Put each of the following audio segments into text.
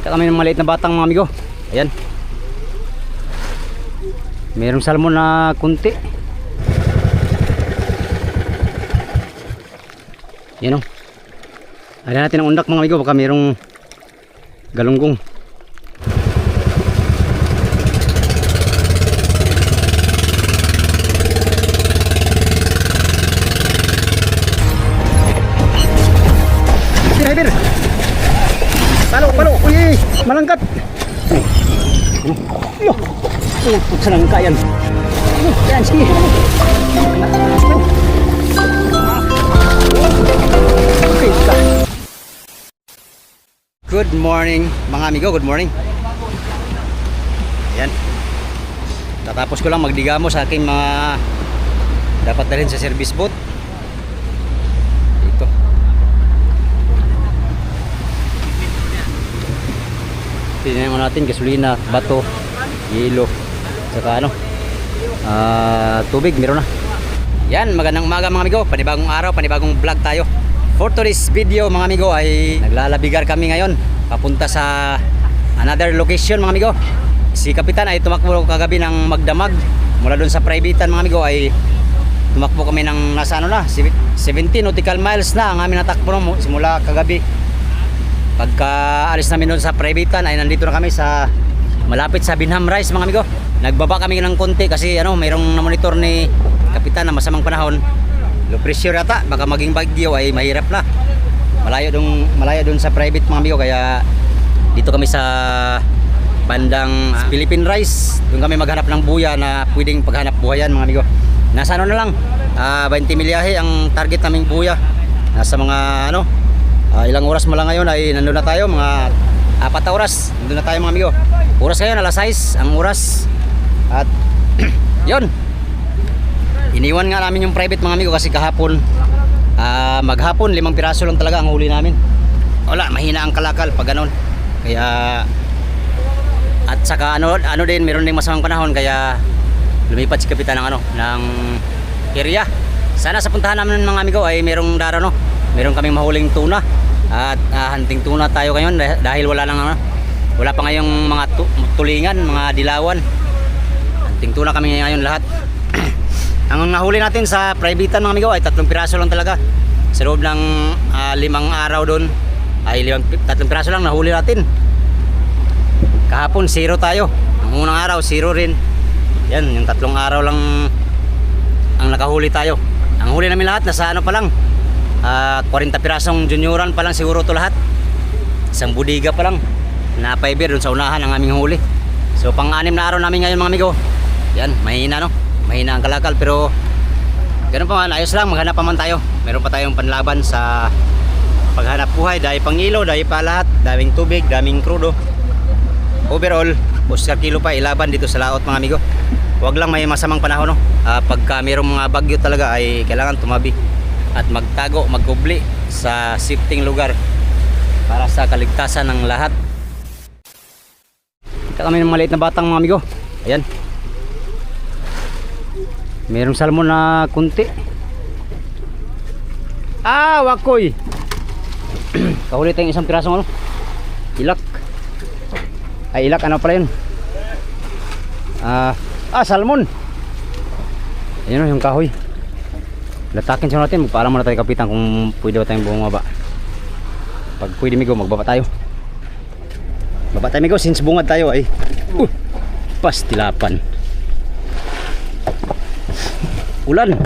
Kita kami ng maliit na batang mga amigo. Ayan. Mayroong salmon na kunti. Yan o. Ayan natin ang undak mga amigo. Baka mayroong galunggong. Driver. Palo. Uy, malangkat. Yo. Putsa ng kayan. Yan, sige. Okay, good morning mga amigo, good morning. Ayan. Tatapos ko lang magdigamo sa aking mga dapat dalhin sa service boat. Ito. Tingnan mo natin gasolina, bato, yelo, saka tubig, meron na. Yan, magandang umaga mga amigo, panibagong araw, panibagong vlog tayo. For today's video mga amigo ay naglalabigar kami ngayon papunta sa another location mga amigo. Si Kapitan ay tumakbo kagabi ng magdamag mula doon sa privatean mga amigo, ay tumakbo kami ng nasa 17 nautical miles na ang aming natakbo simula kagabi. Pagka alis namin doon sa privatean ay nandito na kami sa malapit sa Binham Rise mga amigo. Nagbaba kami ng konti kasi mayroong na-monitor ni Kapitan na masamang panahon, low pressure yata, baka maging bagyo ay mahirap na. Malayo doon sa private mga amigo, kaya dito kami sa bandang Philippine Rise. Doon kami maghanap ng buya na pwedeng paghanap buhayan mga amigo. Nasa na lang 20 milyahe ang target naming buya. Nasa mga ilang oras mo lang ngayon ay nandun na tayo, mga 4 na oras nandun na tayo mga amigo. Oras ngayon alas 6 ang oras. At yun, iniwan nga namin yung private mga amigo kasi kahapon maghapon 5 piraso lang talaga ang huli namin. Wala, mahina ang kalakal pag ganun. Kaya at saka din meron ding masamang panahon, kaya lumipat si Kapitan ng area. Sana sa puntahan namin mga amigo ay merong meron kaming mahuling tuna. At hunting tuna tayo ngayon dahil wala pa ngayong mga tulingan, mga dilawan. Hunting tuna kami ngayon lahat. Ang nahuli natin sa privatean mga amigo ay 3 piraso lang talaga. Sa loob ng 5 araw doon ay 3 piraso lang nahuli natin. Kahapon 0 tayo. Ang unang araw 0 rin. Yan, yung 3 araw lang ang nakahuli tayo. Ang huli namin lahat nasa pa lang 40 pirasong junioran pa lang siguro to lahat. Isang budiga pa lang na fiber doon sa unahan ang aming huli. So pang-6 na araw namin ngayon mga amigo. Yan, mahina mahina ang kalakal, pero ganun pa man, ayos lang, maghanap pa man tayo. Meron pa tayong panlaban sa paghanap buhay, dahil pang ilo, dahil pa lahat, daming tubig, daming crudo. Overall, Oscar kilo pa ilaban dito sa laot mga amigo. Huwag lang may masamang panahon pagka mayroong mga bagyo talaga ay kailangan tumabi at magtago, magkubli sa shifting lugar para sa kaligtasan ng lahat. Kita kami ng maliit na batang mga amigo. Ayan. Mayroong salmon na kunti. Wakoy. Kahuli tayong 1 pirasong ilak. Ay ilak, pala yun? Salmon. Ayan yung kahoy. Latakin siya natin, magpaalam muna tayo Kapitan kung pwede ba tayong bumaba. Pag pwede migo, magbaba tayo. Baba tayo migo, since bungad tayo ay pastilapan. Ulan.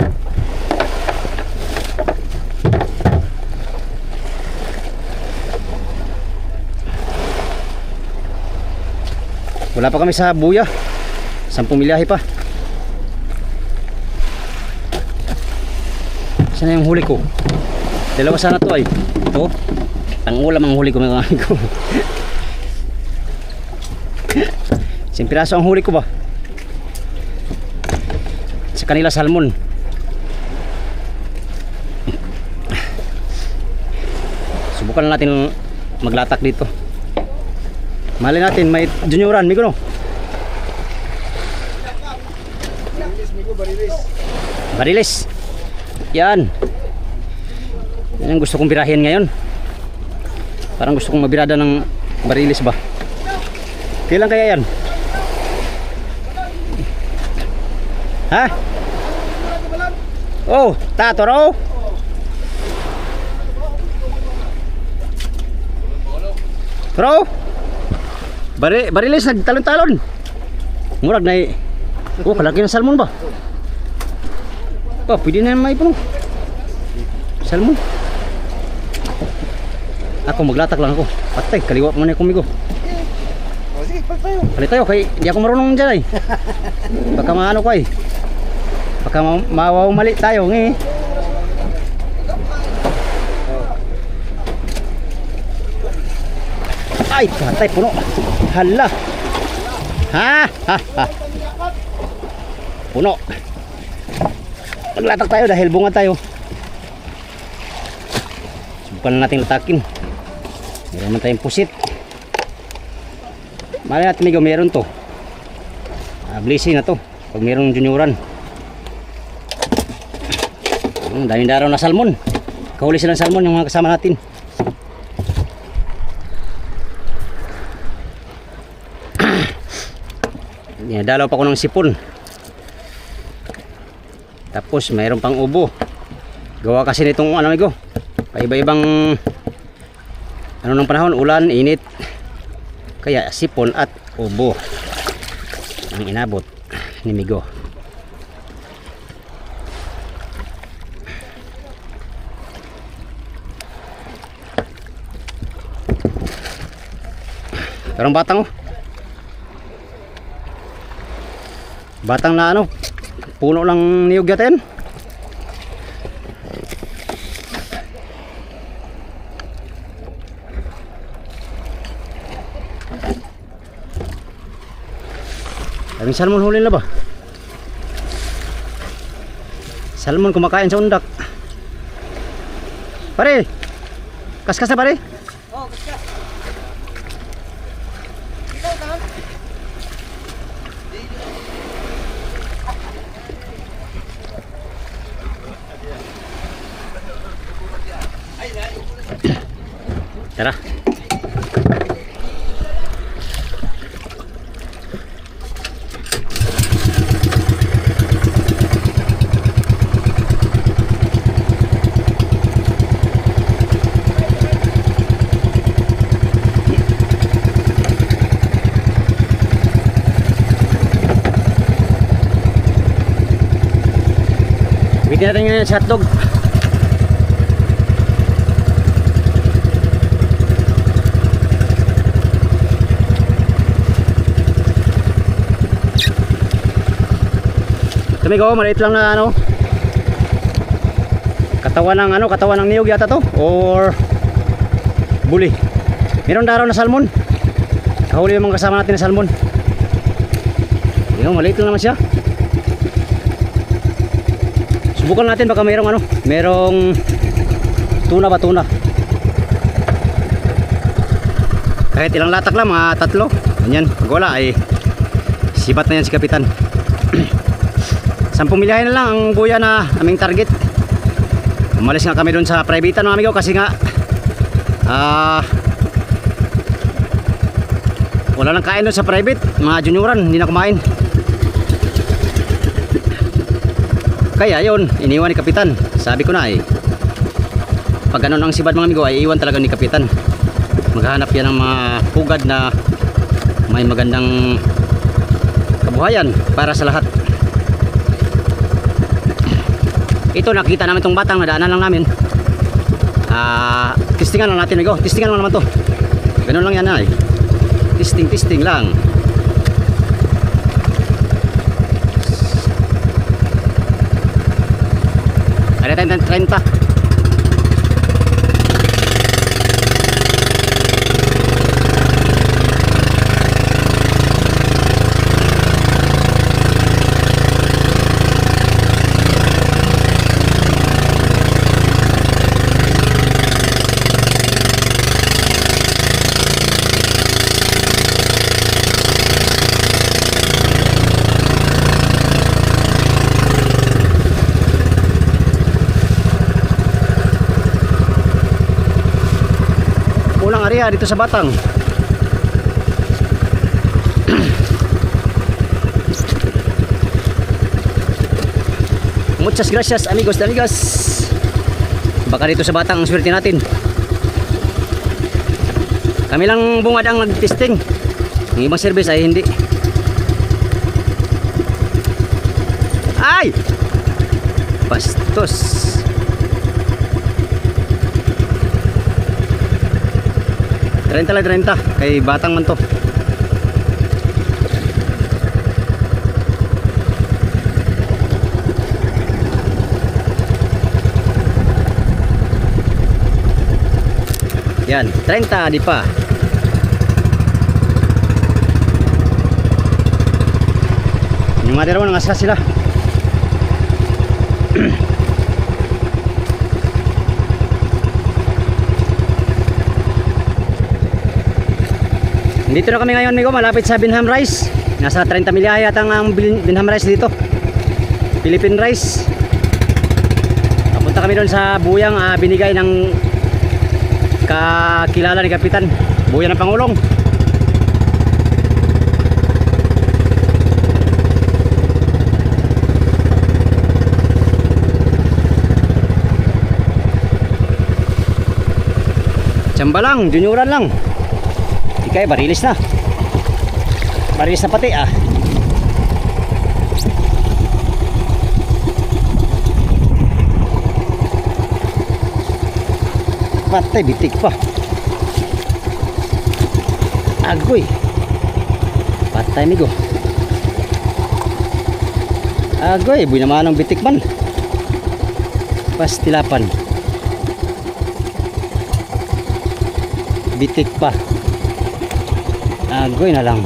Wala pa kami sa buya. 10 milyahe pa. Sana yung huli ko. Dalawa sana to ay. Ito. Tang-ulam ang huli ko mga amigo. 10 piraso ang huli ko ba? Sa kanila salmon. Subukan natin maglatak dito. Mali natin may junioran, migo no. Barilis. Yan. Yan ang gusto kong birahin ngayon. Parang gusto kong mabirada ng Barilis ba? Kailan kaya yan? Ha? Oh, tatoro. Toro. Barilis nagtalon-talon. Murag na oh, kalaki ng salmon ba? Oh, pwede na may puno. Salmon. Ako maglatak lang ako. Patay, kaliwa pa man ako migo. Sige, tayo. Palit tayo, kay di ako marunong dyan ay. Baka maano ko ay. Baka mawawamali tayo ng Ay, patay, puno. Hala. Ha? Puno. Maglatak tayo dahil bunga tayo. Subukan na natin latakin. Meron man tayong pusit. Mali natin migo, meron to. Blessing na to. Pag meron junioran. Daming daraw na salmon. Kahuli silang salmon yung mga kasama natin. Dalaw pa ko ng sipon. Tapos mayroon pang ubo. Gawa kasi nitong ano migo. Paiba-ibang ano ng panahon, ulan, init. Kaya sipon at ubo ang inabot ni migo. Parang batang oh. Batang na ano, puno lang niyog yata yan. Daming salmon huli na ba? Salmon kumakain sa undak. Pare, kaskas na pare? Oh, kaskas. Tara. Bitin natin yung hotdog. Tumigo, maliit lang na ano. Katawan ng niyog yata to or buli. Meron daraw na salmon. Kahuli yung mga kasama natin na salmon. Yun, maliit lang naman siya. Subukan natin baka merong tuna ba, tuna. Kahit ilang latak lang, mga 3. Ganyan, pag wala ay sibat na yan si kapitan. 10 milyahe na lang ang buya na aming target. Umalis nga kami doon sa private mga amigo kasi nga wala nang kain doon sa private. Mga junioran hindi na kumain. Kaya yun, iniwan ni kapitan. Sabi ko na pag ganun ang sibad mga amigo ay iwan talaga ni kapitan. Maghahanap yan ng mga pugad na may magandang kabuhayan para sa lahat. Ito nakita namin itong batang, nadaanan lang namin. Testingan lang natin amigo. Testingan lang naman to. Ganun lang yan ay. Testing lang. Ada 30. Area dito sa Batang. Muchas gracias amigos and amigas. Baka dito sa Batang ang swerte natin. Kami lang bungad ang nag-testing. Yung ibang service ay hindi. Ay! Bastos. Renta lang, renta. Kay Batang man to. Yan, 30 di pa. Yung mga dalawa nangasya sila. Dito na kami ngayon, amigo, malapit sa Binham Rice. Nasa 30 milya yata ang Binham Rice dito. Philippine Rice. Papunta kami doon sa buyang binigay ng kakilala ni Kapitan, buyan ng Pangulong. Tsamba lang, junioran lang. Ikay, barilis na. Barilis na pati Patay, bitik pa. Agoy. Patay, amigo. Agoy, buhay naman ang bitik man. Pastilapan. Bitik pa. Agoy na lang.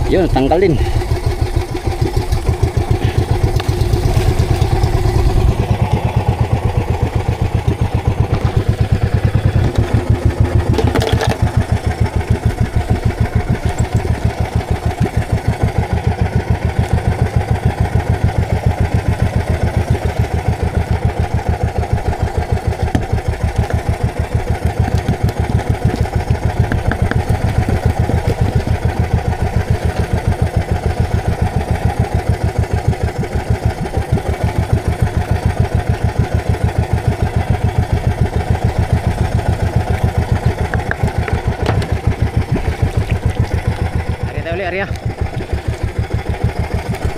Yun, tanggal din. Area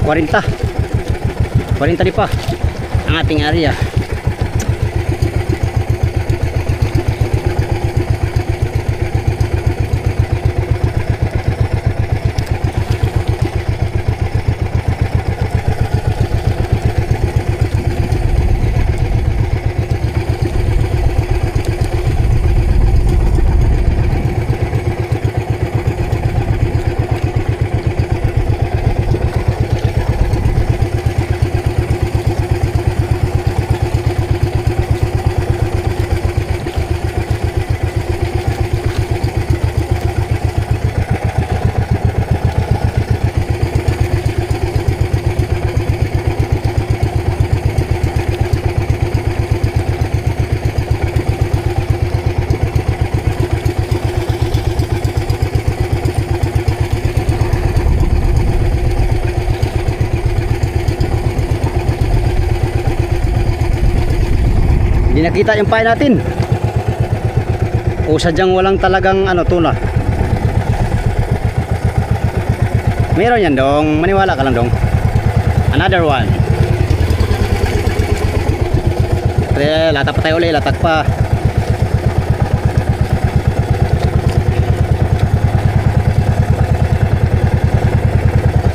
40 di pa ang ating area. Hindi nakita yung pain natin. O sadyang walang talagang tuna. Meron yan dong. Maniwala ka lang dong. Another one. Pre, latak pa tayo ulit. Latak pa.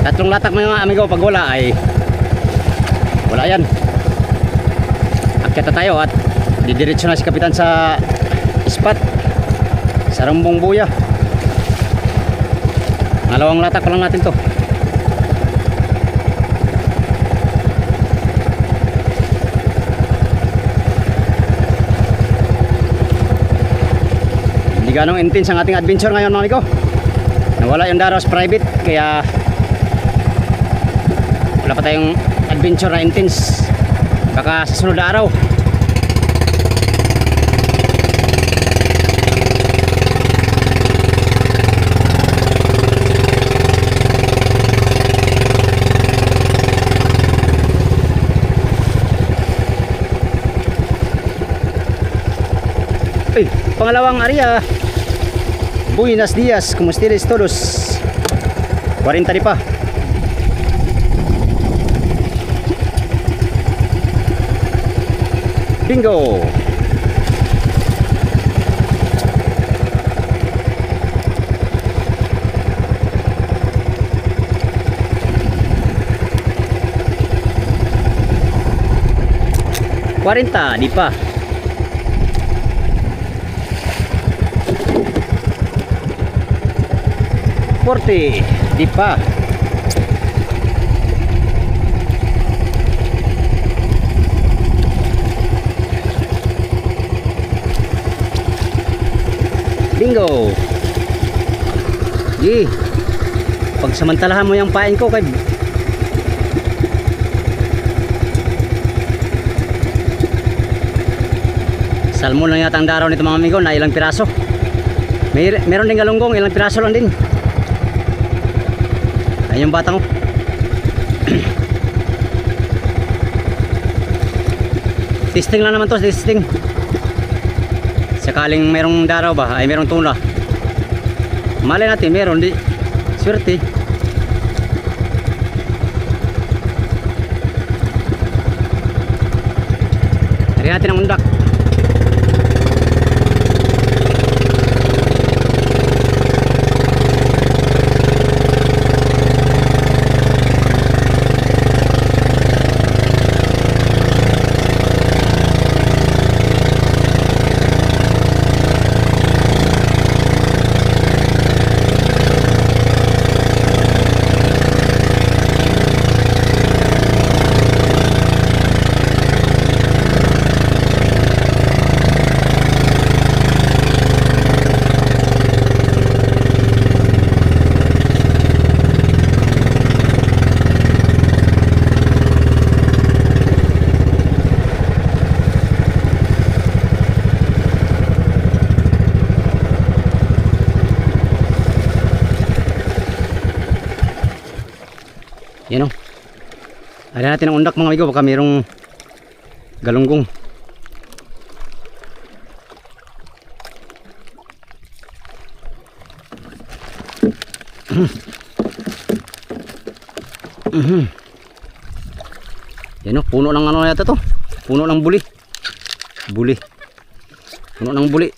Tatlong latak mga amigo. Pag wala ay wala yan. Akyat na tayo at didiretso na si Kapitan sa spot sa Rambong Buya. Ngalawang latak pa lang natin to. Hindi ganong intense ang ating adventure ngayon mga amigo. Nawala yung Daros private kaya wala pa tayong adventure na intense. Baka sa sunod na araw. Ay, pangalawang area. Buenos dias, como ustedes todos? 40 di pa. Bingo. Kuarenta di pa. Forte di pa. Bingo. Di. Pagsamantalahan mo yung pain ko kay salmon lang yata ang daraw nito mga amigo na ilang piraso. Meron din galunggong, ilang piraso lang din. Ayun yung batang ko. Testing lang naman to, testing. Sakaling merong daraw ba, ay merong tuna. Malay natin, meron di. Swerte. Hari natin ang undak. Yan o. Ada natin ang undak mga amigo. Baka mayroong galunggong. Yan o. Puno ng ano yata to. Puno ng buli. Buli. Puno ng buli.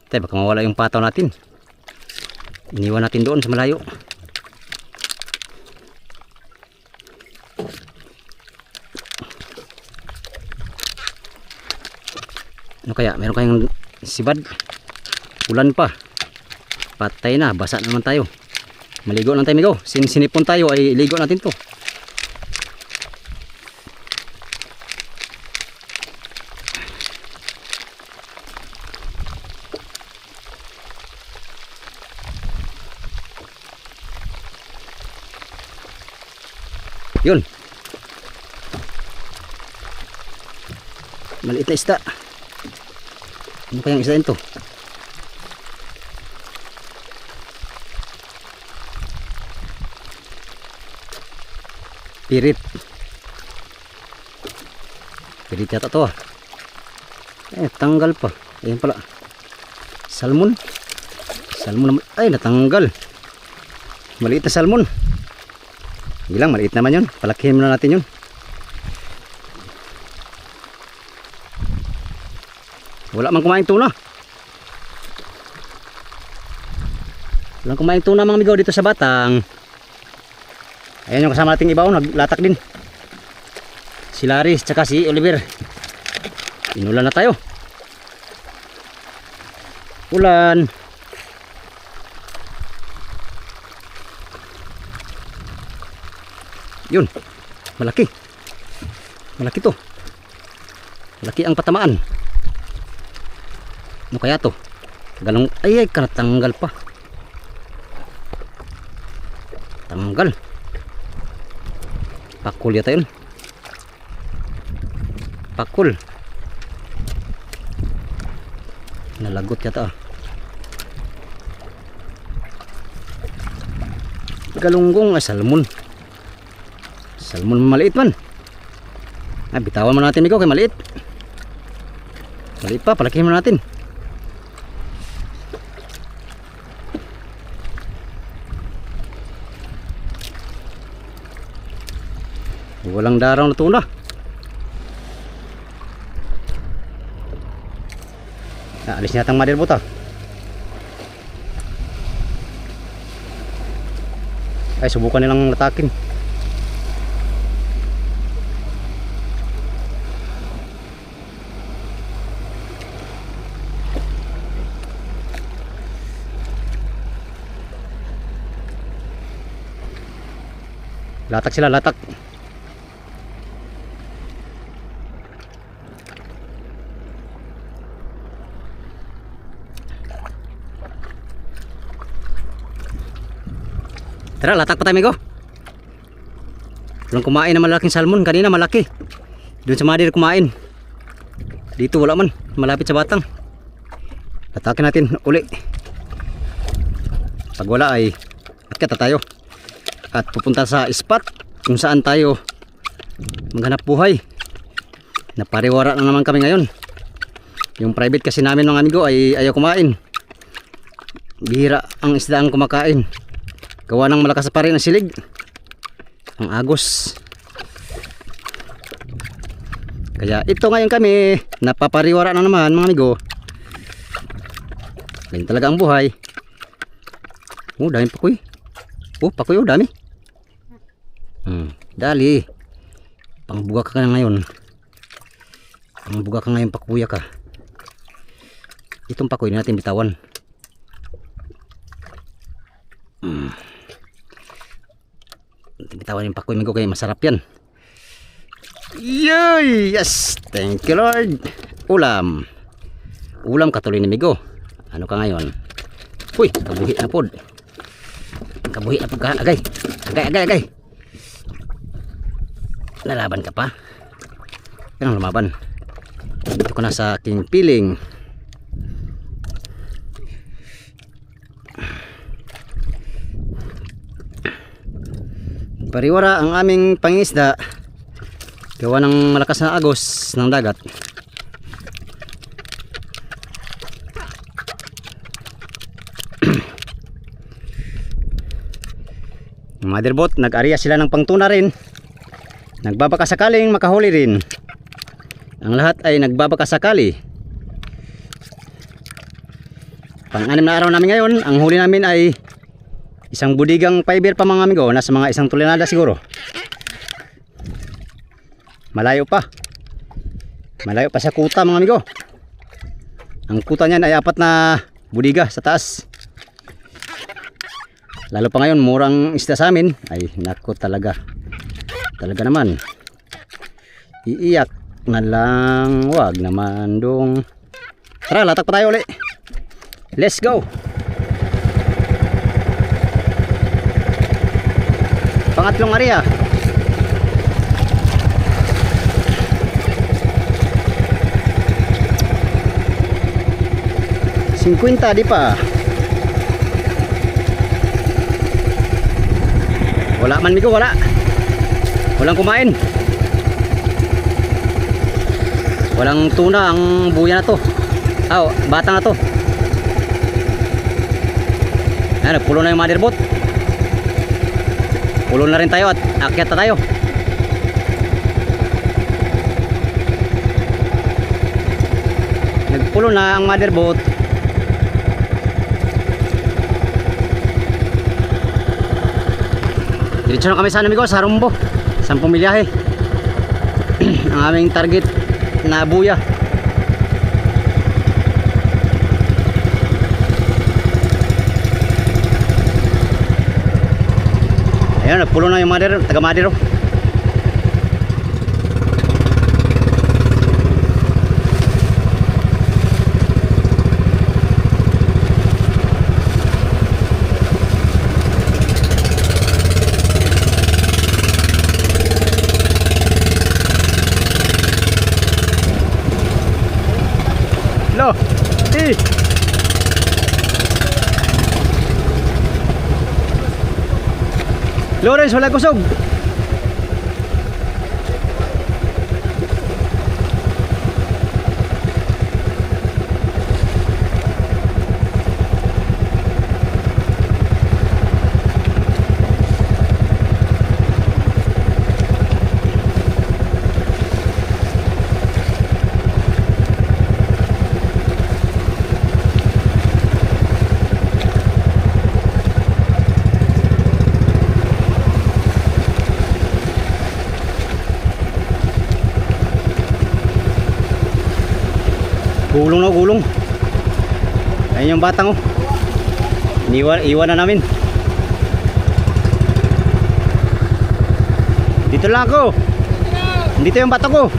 Tay, baka mawala yung pataw natin. Iniwan natin doon sa malayo. Ano kaya? Meron kayong sibad? Ulan pa. Patay na. Basa naman tayo. Maligo lang tayo, amigo. Sinipon tayo ay ligo natin to. Yun. Maliit na isda. Ano kayang isda ito? Pirit. Pirit yata to ah. Tanggal pa. Ayan pala. Salmon. Salmon naman. Ay, natanggal. Maliit na salmon. Ilang maliit naman yun. Palakihin muna natin yun. Wala mang kumain tuna. Walang kumain tuna mga amigo dito sa Batang. Ayan yung kasama nating ibaw. Naglatak din. Si Laris tsaka si Oliver. Inulan na tayo. Ulan. Yun, malaki. Malaki to. Malaki ang patamaan. Ano kaya to? Galong, ay kanatanggal pa. Tanggal. Pakul yata yun. Pakul. Nalagot yata ah. Galunggong, salmon. Salmon maliit man. Bitawan mo natin amigo kay maliit. Maliit pa, palakihin mo natin. Walang daraw na tuna. Alis niya tang motherboard ah. Ay, subukan nilang latakin. Latak sila, latak. Tara, latak pa tayo amigo. Walang kumain na malaking salmon. Kanina malaki. Doon sa Madir kumain. Dito wala man. Malapit sa batang. Latakin natin uli. Pag wala ay akyat na tayo. At pupunta sa spot kung saan tayo maghanap buhay. Napariwara na naman kami ngayon. Yung private kasi namin mga amigo ay ayaw kumain. Bihira ang isda ang kumakain. Gawa ng malakas pa rin ang silig. Ang agos. Kaya ito ngayon kami napapariwara na naman mga amigo. Ganyan talaga ang buhay. Oh, daming pakoy. Oh, pakoy oh, dami. Dali. Pangbuga ka na ngayon. Pangbuga ka ngayon, pakuya ka. Itong pakoy natin bitawan. Bitawan yung pakoy amigo kaya masarap yan. Yay! Yes! Thank you Lord. Ulam. Ulam katuloy ni amigo. Ano ka ngayon? Uy, kabuhi na pod. Kabuhi na pod ka. Agay. Agay. Lalaban ka pa? Kailangan lumaban. Dito ko na sa aking piling. Pariwara ang aming pangisda. Gawa ng malakas na agos ng dagat. Motherboat, nag-area sila ng pangtuna rin. Nagbabaka sakaling makahuli rin. Ang lahat ay nagbabaka sakali. Pang-anim na araw namin ngayon. Ang huli namin ay isang budigang fiber pa mga amigo. Nasa mga 1 tulinada siguro. Malayo pa. Malayo pa sa kuta mga amigo. Ang kuta niyan ay 4 na budiga sa taas. Lalo pa ngayon murang isda sa amin. Ay nako talaga. Talaga naman. Iiyak na lang. Wag naman dong. Tara, latak pa tayo ulit. Let's go. Pangatlong area. Cinquenta di pa. Wala man migo, wala. Walang kumain. Walang tuna ang buya na to. Oh, bata na to. Ayan, pulo na yung motherboat. Pulo na rin tayo at akyat na tayo. Nagpulo na ang motherboat. Diretso na kami sa amigo, sa Rumbo. 10 milyahe. Ang aming target na buya. Ayan, nagpulo na yung mother, taga mother. Lo, Lawrence, wala kusog. Yan yung batang oh. Iwan na namin. Dito lang ako. Dito yung bata ko.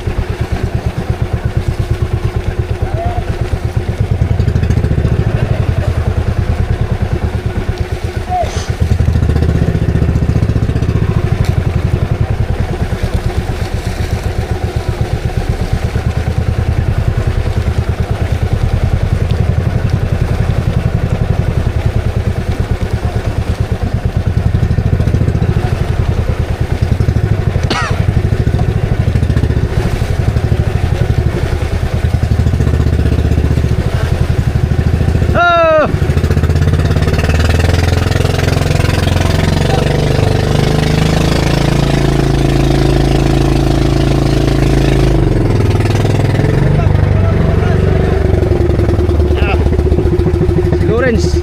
Lawrence.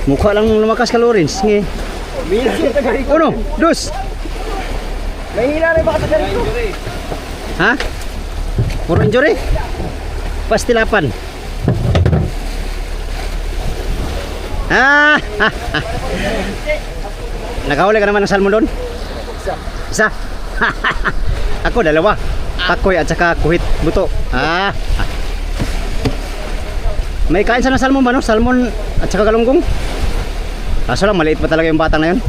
Mukha lang lumakas ka Lawrence. Nge. Mahina siya taga rito. Uno, dos. Mahina rin baka taga rito. Ha? Puro injury? Pastilapan. Ah! Nakahuli ka naman ng salmon doon? Isa. Ako dalawa. Pakoy at saka kuhit buto. Ah. May kain sana salmon ba no? Salmon at saka galunggong. Kaso lang maliit pa talaga yung batang na yun.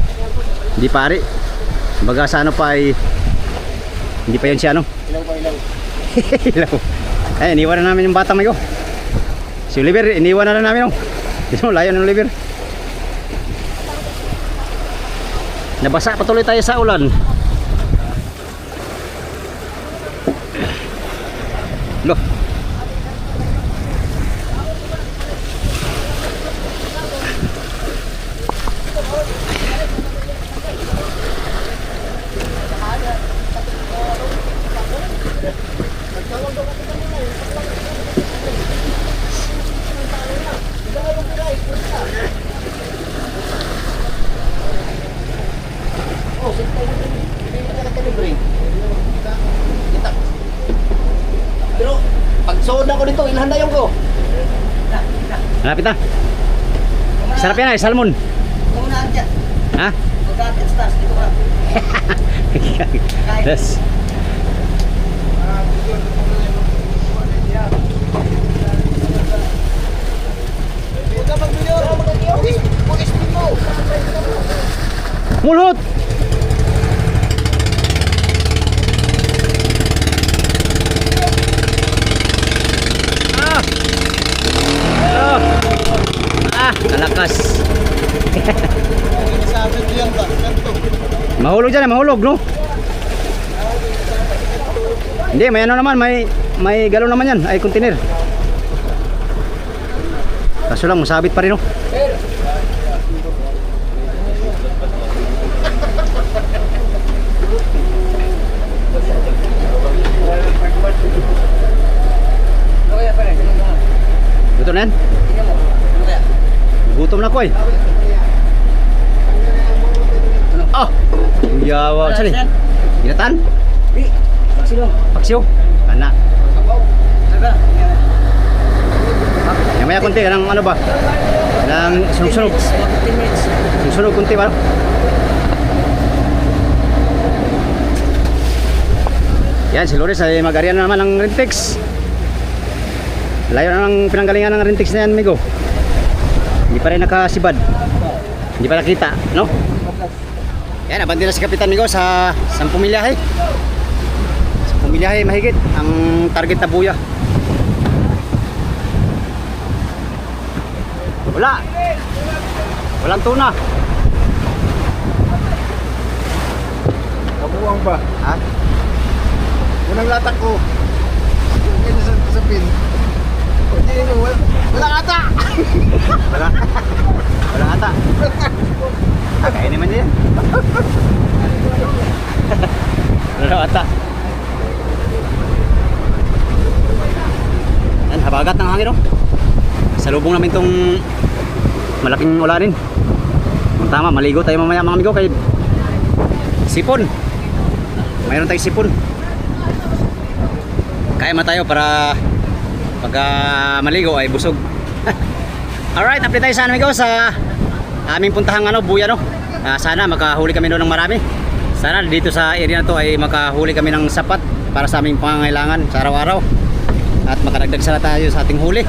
Hindi pari. Baga sa ano pa ay hindi pa yun siya ano. Ilaw pa ilaw. Ilaw. Ay, iniwan na namin yung batang ko. Si Oliver, iniwan na namin oh. Ito, layo ng Oliver. Nabasa patuloy tayo sa ulan. Loh. Pero pag sood na ko dito, ilhanda yung ko. Malapit na. Sarap yan ay, salmon. Muna dyan. Ha? Magkakit stars dito ka. Yes. Huwag ka mag-video. Mag-speed mo. Mulot! Ah! Ah! Ah! Nalakas. Sabi ko yan ba? Mahulog dyan, mahulog, no? Hindi, may ano naman, may galon naman yan, ay container. Kaso lang, masabit pa rin, no? Gutom na yan? Gutom na ko eh. Ah! Yawa, sali. Ginatan? Di, magsilong. Paksiw? Kana. Saga. Maya konti, ng ano ba? Ng sunog-sunog. 15 minutes. Sunog konti ba? Yan, si Loris ay mag-arian na naman ng Rentex. Layo na ng pinanggalingan ng Rentex na yan, amigo. Hindi pa rin nakasibad. Hindi pa nakita, no? Yan, abandi na si Kapitan Migo sa 10 milyahe. 10 milyahe mahigit ang target na buya. Wala. Walang tuna. Kabuang ba? Ha? Unang latak ko. Hindi sa pin. Hindi nyo, wala ata! Wala. Wala ata. Kaya naman yan. Wala ata. Yan, habagat ng hangin, oh. Salubong namin tong malaking ulanin. Kung tama, maligo tayo mamaya mga amigo kay sipon. Mayroon tayong sipon. Kaya ma tayo para Pagka maligo ay busog. Alright, update tayo sa amigo sa aming puntahang buya no. Sana makahuli kami doon ng marami. Sana dito sa area na to ay makahuli kami ng sapat para sa aming pangangailangan sa araw-araw. At makadagdag sana tayo sa ating huli.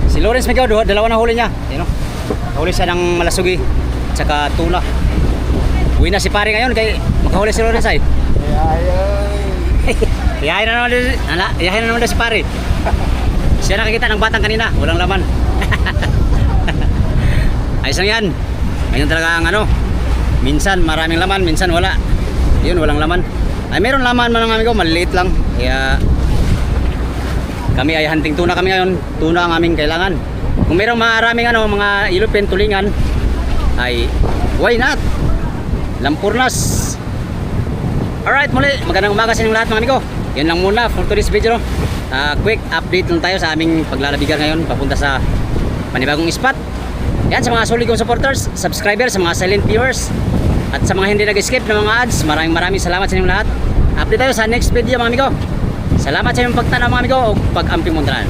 Si Lawrence Miguel, dalawa na huli niya. Yun, no? Huli siya ng malasugi at saka tuna. Uwi na si pare ngayon kay makahuli si Lawrence ay. Iyahin na naman daw si pare. Siya nakakita ng batang kanina, walang laman. Ayos lang yan. Ngayon talaga ang minsan maraming laman, minsan wala. Yun, walang laman. Ay meron laman mga amigo, maliliit lang. Kaya kami ay hunting tuna kami ngayon. Tuna ang aming kailangan. Kung merong maraming mga ilupin, tulingan, ay why not? Lampurnas. Alright, muli, magandang umaga sa inyong lahat mga amigo. Yan lang muna for today's video. Quick update lang tayo sa aming paglalabigan ngayon papunta sa panibagong spot. Yan sa mga solid kong supporters, subscribers, sa mga silent viewers, at sa mga hindi nag-skip ng mga ads, maraming salamat sa inyong lahat. Update tayo sa next video mga amigo. Salamat sa inyong pagtanaw mga amigo o pag-amping mundrahan.